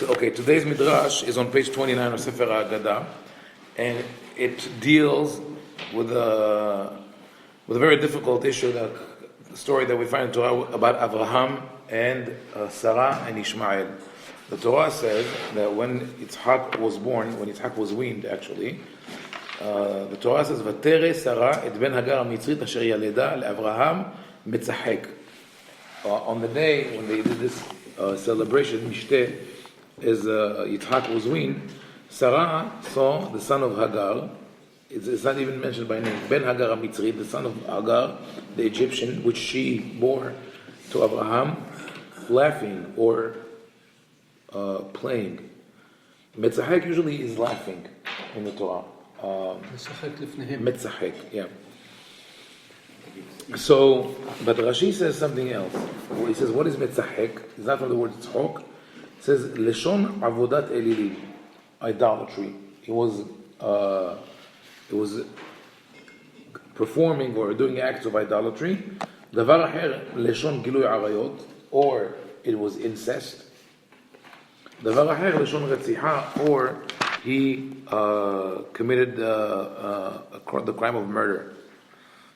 Okay, today's Midrash is on page 29 of Sefer Ha-Aggadah, and it deals with a very difficult issue, the story that we find in Torah about Abraham and Sarah and Ishmael. The Torah says that when Yitzhak was born, when Yitzhak was weaned actually, the Torah says, "Vatere Sarah et ben Hagar ha-Mitzrit asher yaleda le'Avraham metzahek." On the day when they did this celebration, Mishteh, as Yitzhak was weaned, Sarah saw the son of Hagar. It's not even mentioned by name. Ben Hagar ha-Mitzrit, the son of Hagar, the Egyptian, which she bore to Abraham, laughing or playing. Metzahek usually is laughing in the Torah. Metzahek, yeah. So, but Rashi says something else. He says, what is Metzahek? It's not from the word tzchok. It says, Leshon avodat elilim, idolatry. It was performing or doing acts of idolatry. Davar acher, Leshon gilui arayot, or it was incest. Davar acher, Leshon retziha, or he committed the crime of murder.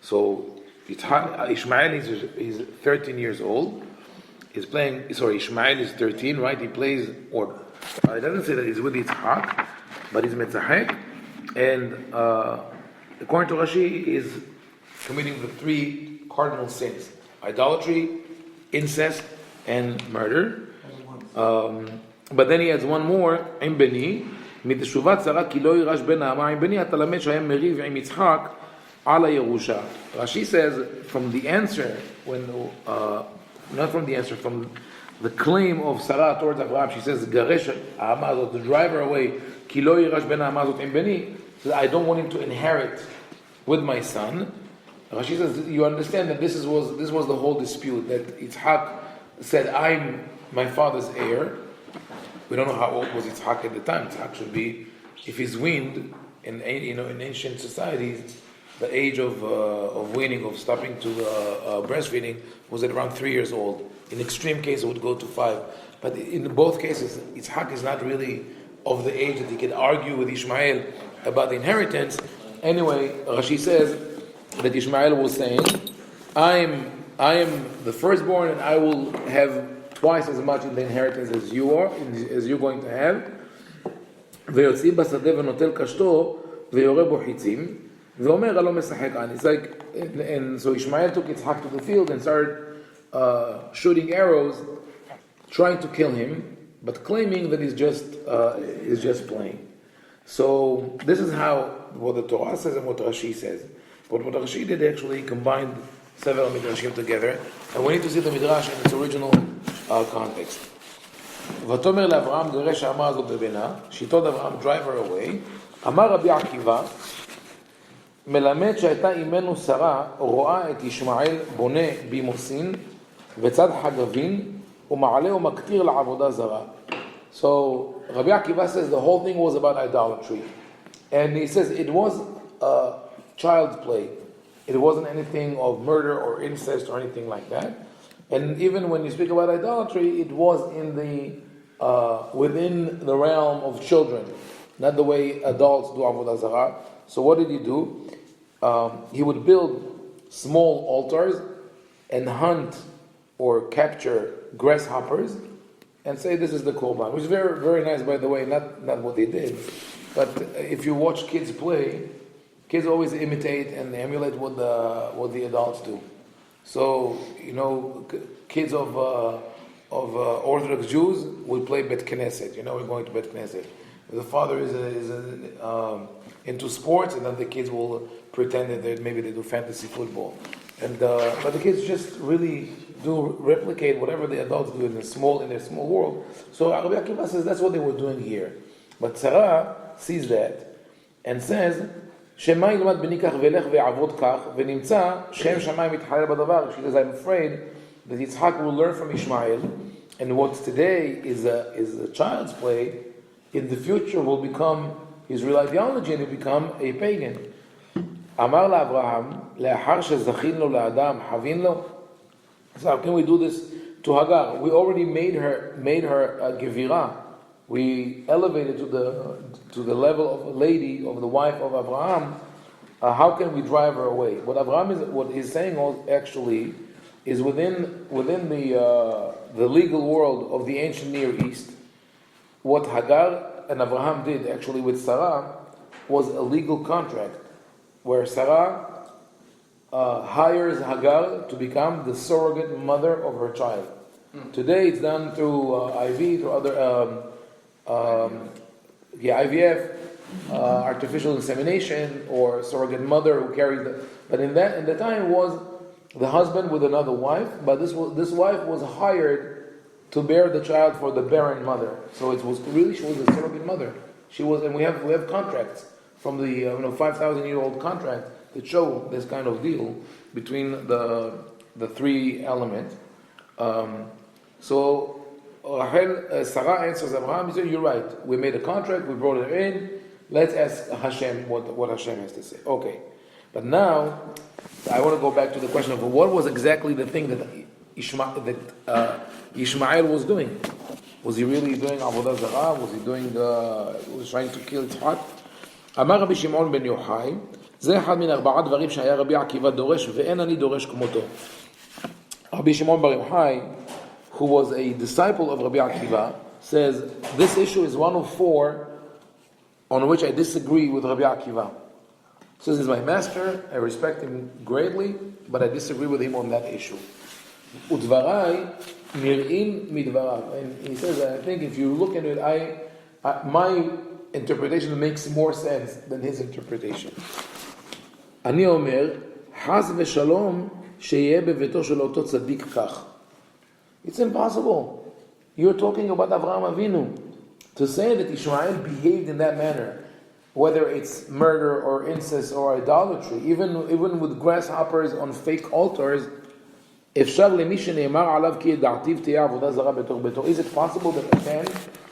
So Ishmael he's 13 years old. Ishmael is 13, right? He plays, or it doesn't say that he's with Yitzhak, but he's Metzahek, and according to Rashi, is committing the three cardinal sins: idolatry, incest, and murder. But then he adds one more, Im beni, מתשובת שרה כי לא יירש בן האמה עם בני, אתה למד שהיה מריב עם יצחק על הירושה. Rashi says, from the answer, from the claim of Sarah towards Abraham, she says, גרש האמה הזאת, to drive her away, כי לא יירש בן האמה הזאת עם בני, so I don't want him to inherit with my son. Rashi says, you understand that this was the whole dispute, that Yitzhak said, I'm my father's heir. We don't know how old was Yitzhak at the time. Yitzhak should be, if he's weaned in ancient societies, the age of weaning, of stopping to breastfeeding, was at around 3 years old. In extreme cases, it would go to 5. But in both cases, Yitzhak is not really of the age that he can argue with Ishmael about the inheritance. Anyway, Rashi says that Ishmael was saying, I am the firstborn, and I will have twice as much in the inheritance as you're going to have. ויוציא בשדה ונוטל קשתו ויורה בו חיצים ואומר הלא משחק אני. It's like, and so Ishmael took Yitzhak to the field and started shooting arrows, trying to kill him, but claiming that he's just playing. So this is what the Torah says and what Rashi says. But what Rashi did, actually combined several midrashim together, and we need to see the midrash in its original context. ותאמר לאברהם גרש האמה הזאת בבנה, she told Abraham, drive her away. אמר רבי עקיבא, מלמד שהייתה אימנו שרה רואה את ישמעאל בונה בימוסין וצד חגבין ומעלה ומקטיר לעבודה זרה. So Rabbi Akiva says the whole thing was about idolatry, and he says it was child's play. It wasn't anything of murder or incest or anything like that. And even when you speak about idolatry, it was in within the realm of children, not the way adults do avodah zarah. So what did he do? He would build small altars and hunt or capture grasshoppers and say this is the korban, which is very, very nice, by the way. Not what they did, but if you watch kids play, kids always imitate and emulate what the adults do. So, kids of Orthodox Jews will play Bet Knesset. We're going to Bet Knesset. The father is into sports, and then the kids will pretend that maybe they do fantasy football. But the kids just really do replicate whatever the adults do in their small world. So Rabbi Akiva says that's what they were doing here. But Sarah sees that and says, שמה ילמד בני כך וילך ויעבוד כך ונמצא שם שמיים מתחלל בדבר. She says, I'm afraid that Yitzhak will learn from Ishmael, and what today is a child's play, in the future will become his real ideology and will become a pagan. אמר לאברהם, לאחר שזכין לו לאדם, חבין לו. So how can we do this to Hagar? We already made her a gevira, we elevated to the level of a lady, of the wife of Abraham, how can we drive her away? What he's saying actually is within the legal world of the ancient Near East. What Hagar and Abraham did actually with Sarah was a legal contract, where Sarah hires Hagar to become the surrogate mother of her child. Today it's done through IV, through other IVF, artificial insemination, or surrogate mother who carries the. But in the time was the husband with another wife, but this wife was hired to bear the child for the barren mother. So she was a surrogate mother. She was, and we have contracts from the 5,000-year-old contract that show this kind of deal between the three elements. So Sarah answers Abraham. He said, "You're right. We made a contract. We brought her in. Let's ask Hashem what Hashem has to say." Okay, but now I want to go back to the question of what was exactly the thing that Ishmael was doing. Was he really doing Avodah Zarah? Was he was trying to kill Yitzhak? אמר רבי שמעון בן יוחאי, זה אחד מן 4 דברים שהיה רבי עקיבא דורש ואין אני דורש כמותו. Rabbi Shimon Bar Yochai, who was a disciple of Rabbi Akiva, says, this issue is one of 4 on which I disagree with Rabbi Akiva. He says, he's my master, I respect him greatly, but I disagree with him on that issue. Udvarai nir'in midvarav. And he says, I think if you look at it, my interpretation makes more sense than his interpretation. אני אומר, חס ושלום שיהיה בביתו של אותו צדיק כך. It's impossible. You're talking about Avraham Avinu. To say that Ishmael behaved in that manner, whether it's murder or incest or idolatry, even with grasshoppers on fake altars, אפשר למי שנאמר עליו כי ידעתיו תהיה עבודה זרה בתוך ביתו. Is it possible that a man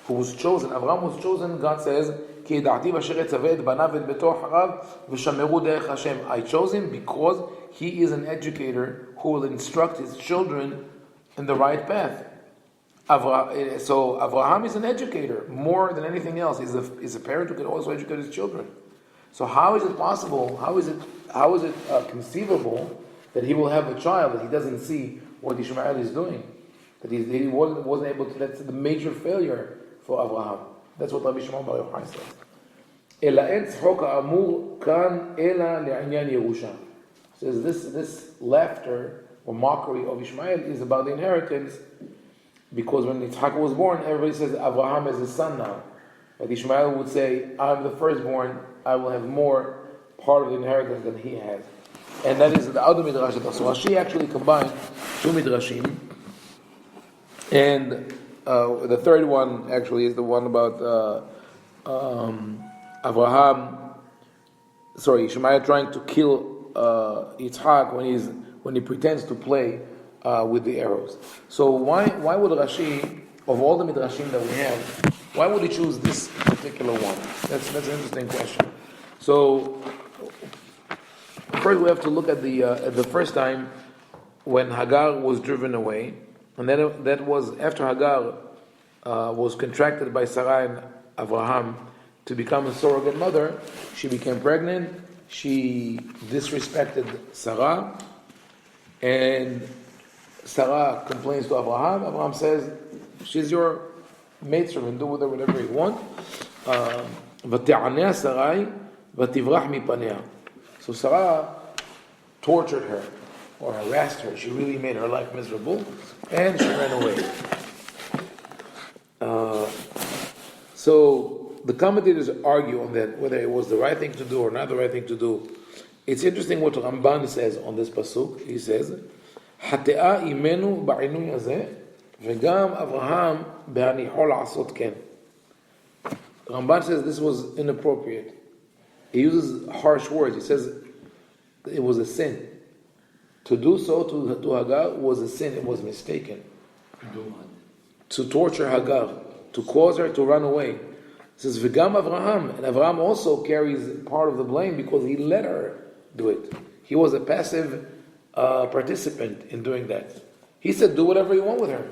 who was chosen, Avraham was chosen, God says, כי ידעתיו אשר יצווה את בניו ואת ביתו אחריו ושמרו דרך השם. I chose him because he is an educator who will instruct his children in the right path. So Avraham is an educator more than anything else. He's a parent who can also educate his children. So how is it possible? How is it conceivable that he will have a child that he doesn't see what Ishmael is doing? That he wasn't able to. That's the major failure for Avraham. That's what Rabbi Shimon Bar Yochai says. אלא אין צחוק האמור כאן אלא לעניין ירושה. Says this laughter or mockery of Ishmael is about the inheritance, because when Yitzhak was born, everybody says Abraham is his son now. But Ishmael would say, I'm the firstborn, I will have more part of the inheritance than he has. And that is the other midrash. So Rashi actually combined 2 midrashim. And the third one actually is the one about Ishmael trying to kill Yitzhak when he pretends to play with the arrows. So why would Rashi, of all the midrashim that we have, why would he choose this particular one? That's an interesting question. So first we have to look at the first time when Hagar was driven away, and then that was after Hagar was contracted by Sarai and Abraham to become a surrogate mother. She became pregnant. She disrespected Sarah, and Sarah complains to Abraham. Abraham says, she's your maidservant, do with her whatever you want. ותעניה שרי ותברח מפניה. So Sarah tortured her or harassed her. She really made her life miserable, and she ran away. So the commentators argue on that, whether it was the right thing to do or not the right thing to do. It's interesting what Ramban says on this pasuk. He says, "Hatea imenu ba'inui hazeh, v'gam Avraham be'aniho la'asot ken." Ramban says this was inappropriate. He uses harsh words. He says it was a sin. To do so to Hagar was a sin. It was mistaken. To torture Hagar, to cause her to run away. It says V'gam Avraham, and Avraham also carries part of the blame because he let her do it. He was a passive participant in doing that. He said, "Do whatever you want with her."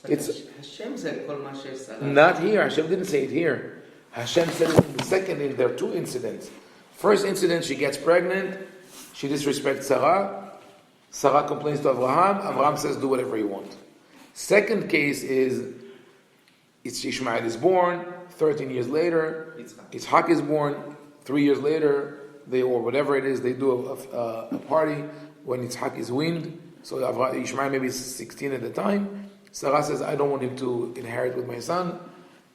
Hashem said kol ma she'Sarah. Not here. Hashem didn't say it here. Hashem said it in the second. There are two incidents. First incident, she gets pregnant. She disrespects Sarah. Sarah complains to Abraham. Abraham says, do whatever you want. Second case is, Ishmael is born. 13 years later, Yitzhak is born. 3 years later, or whatever it is, they do a party when Yitzhak is weaned. So Ishmael maybe is 16 at the time. Sarah says, I don't want him to inherit with my son.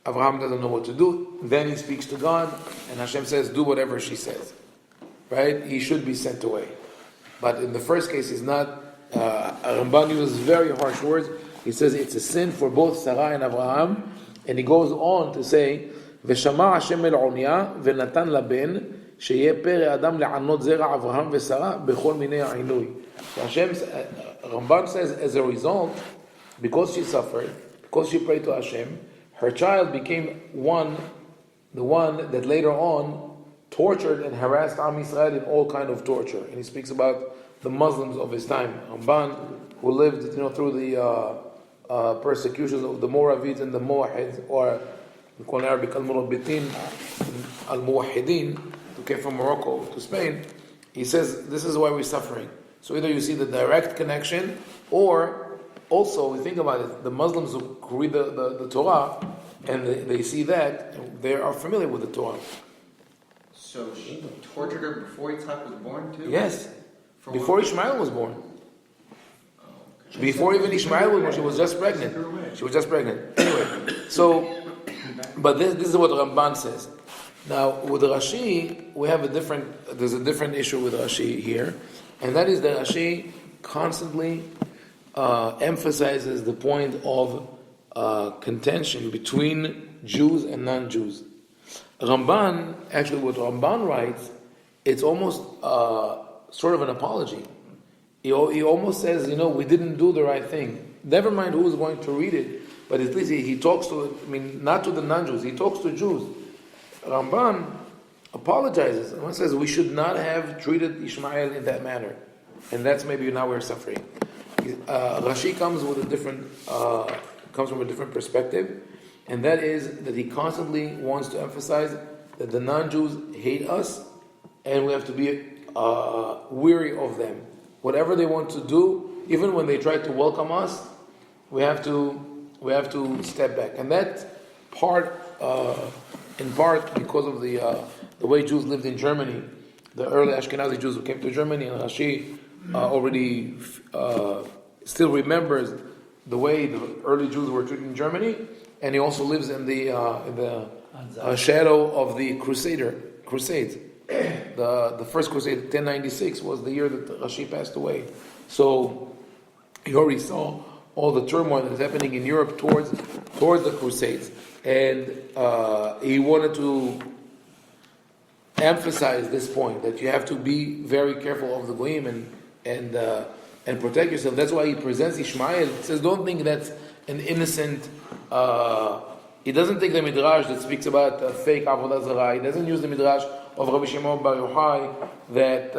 Abraham doesn't know what to do. Then he speaks to God, and Hashem says, do whatever she says. Right? He should be sent away. But in the first case, he's not. Ramban uses very harsh words. He says it's a sin for both Sarah and Abraham. And he goes on to say, ושמע השם אל עוניה ונתן לבן שיהיה פרא אדם לענות זרע אברהם ושרה בכל מיני העינוי. Ramban says, as a result, because she suffered, because she prayed to Hashem, her child became the one that later on tortured and harassed Am Yisrael in all kind of torture. And he speaks about the Muslims of his time, Ramban, who lived through the persecutions of the Moravids and the Muwahhids, or we call in Arabic al-Murabbitin, al-Muwahhidin, who came from Morocco to Spain. He says, this is why we're suffering. So either you see the direct connection, or also, we think about it, the Muslims who read the Torah, and they see that, they are familiar with the Torah. So she tortured her before Yitzhak was born too? Yes. Before Ishmael was born. Before even Ishmael was born, she was just pregnant. Anyway, so, but this is what Ramban says. Now, with Rashi, there's a different issue with Rashi here, and that is that Rashi constantly emphasizes the point of contention between Jews and non-Jews. Ramban, actually what Ramban writes, it's almost sort of an apology. He almost says, we didn't do the right thing. Never mind who is going to read it, but at least he talks to, not to the non-Jews, he talks to Jews. Ramban apologizes and says we should not have treated Ishmael in that manner. And that's maybe now we're suffering. Rashi comes from a different perspective, and that is that he constantly wants to emphasize that the non-Jews hate us, and we have to be weary of them. Whatever they want to do, even when they try to welcome us, we have to step back. And that in part because of the way Jews lived in Germany, the early Ashkenazi Jews who came to Germany, and Rashi already still remembers the way the early Jews were treated in Germany, and he also lives in the shadow of the Crusades. The first crusade, 1096, was the year that Rashi passed away. So he already saw all the turmoil that is happening in Europe towards the Crusades, and he wanted to emphasize this point that you have to be very careful of the goyim and protect yourself. That's why he presents Ishmael. He says, don't think that's an innocent. He doesn't take the midrash that speaks about fake avodah zarah. He doesn't use the midrash of Rabbi Shimon Bar Yochai that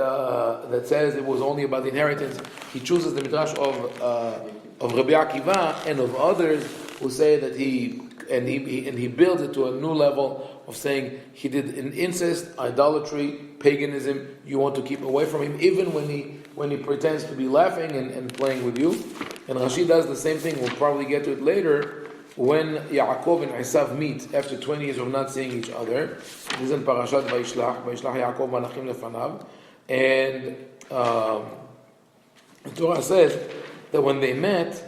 says it was only about the inheritance. He chooses the midrash of Rabbi Akiva and of others who say that he builds it to a new level of saying he did an incest, idolatry, paganism. You want to keep away from him, even when he pretends to be laughing and playing with you. And Rashi does the same thing. We'll probably get to it later. When Yaakov and Esav meet after 20 years of not seeing each other, this is in Parashat Vayishlach Yaakov Malachim Lefanav, and the Torah says that when they met,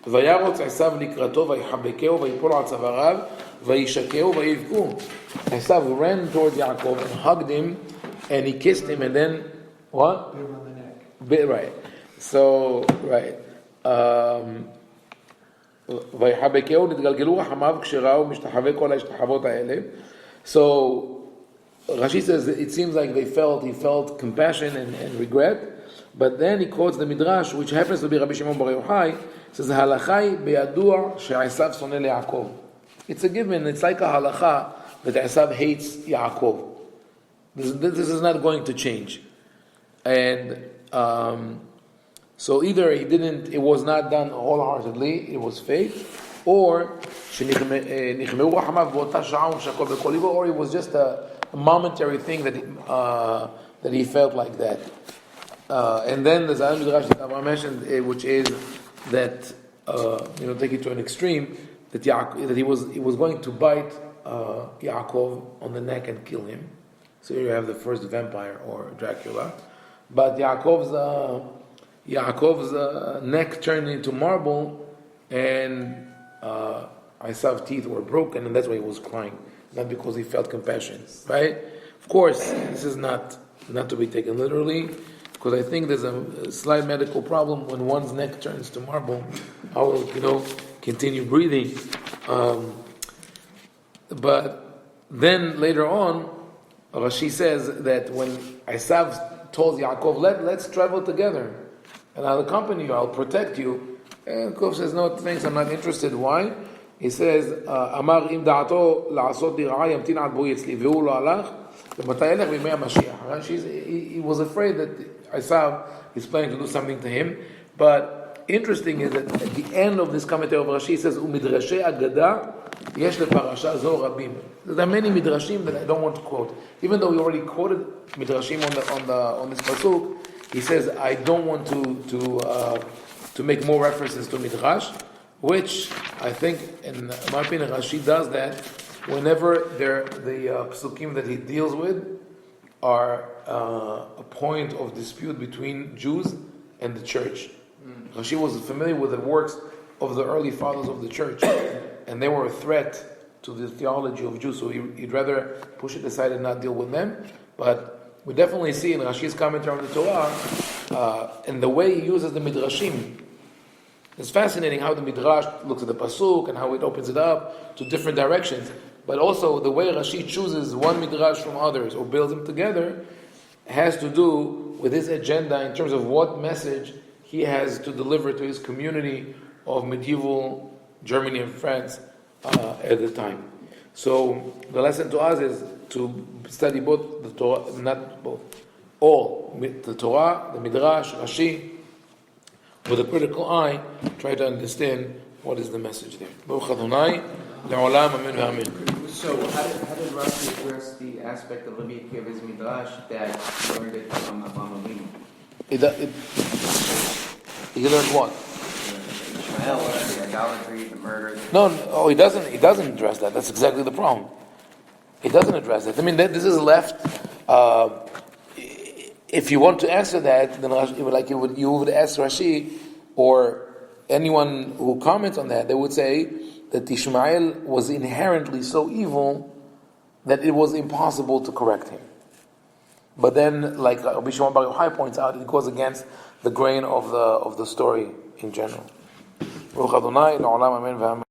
וירוץ עשיו לקראתו ויחבקהו ויפול על צוואריו וישקהו ויבכו. Esav ran towards Yaakov and hugged him, and he kissed him, and then what? Bit him on the neck. Right. So right. ויחבקהו נתגלגלו רחמיו כשראו משתחווה כל ההשתחוות האלה. So Rashi says it seems like he felt compassion and regret, but then he quotes the midrash, which happens to be Rabbi Shimon Bar Yochai. Says ההלכה היא בידוע שעשיו שונא ליעקב. It's a given. It's like a halacha that Esav hates Yaakov. This is not going to change. And So either it was not done wholeheartedly, it was fake, or or it was just a momentary thing that he felt like that. And then there's another midrash that I mentioned, which is that take it to an extreme, that he was going to bite Yaakov on the neck and kill him. So here you have the first vampire or Dracula, but Yaakov's neck turned into marble, and Esav's teeth were broken, and that's why he was crying, not because he felt compassion, right? Of course, this is not to be taken literally, because I think there's a slight medical problem when one's neck turns to marble. How will continue breathing? But then later on, Rashi says that when Esav told Yaakov, let's travel together, and I'll accompany you, I'll protect you. And Yaakov says, no, thanks, I'm not interested. Why? He says, Amar im da'ato la'asot dir'a yamtin ad bo yitzli ve'u lo alach v'matay elech v'yimei HaMashiach. He was afraid that Esav is planning to do something to him. But interesting is that at the end of this commentary of Rashi, he says, u'midrashei Aggadah yesh leparasha zo rabim. There are many midrashim that I don't want to quote. Even though we already quoted midrashim on this pasuk, he says, I don't want to make more references to midrash, which I think, in my opinion, Rashi does that whenever the psukim that he deals with are a point of dispute between Jews and the church. Rashi was familiar with the works of the early fathers of the church, and they were a threat to the theology of Jews, so he'd rather push it aside and not deal with them. But we definitely see in Rashi's commentary on the Torah, and the way he uses the midrashim, it's fascinating how the midrash looks at the pasuk and how it opens it up to different directions. But also the way Rashi chooses one midrash from others or builds them together has to do with his agenda in terms of what message he has to deliver to his community of medieval Germany and France at the time. So the lesson to us is to study both the Torah, not both, all, the Torah, the Midrash, Rashi, with a critical eye, try to understand what is the message there. Baruch Adonai, le'olam, amen ve'amen. So how did Rashi address the aspect of Rabbi Akiva's Midrash that he learned it from Avraham Avinu? He learned what? Ishmael, the idolatry, the murder. No, he doesn't address that. That's exactly the problem. He doesn't address that. I mean, this is left. If you want to answer that, then you would ask Rashi or anyone who comments on that. They would say that Ishmael was inherently so evil that it was impossible to correct him. But then, like Rabbi Shimon Bar Yochai points out, it goes against the grain of the story in general. Baruch Adonai, le'olam, amen ve'amen.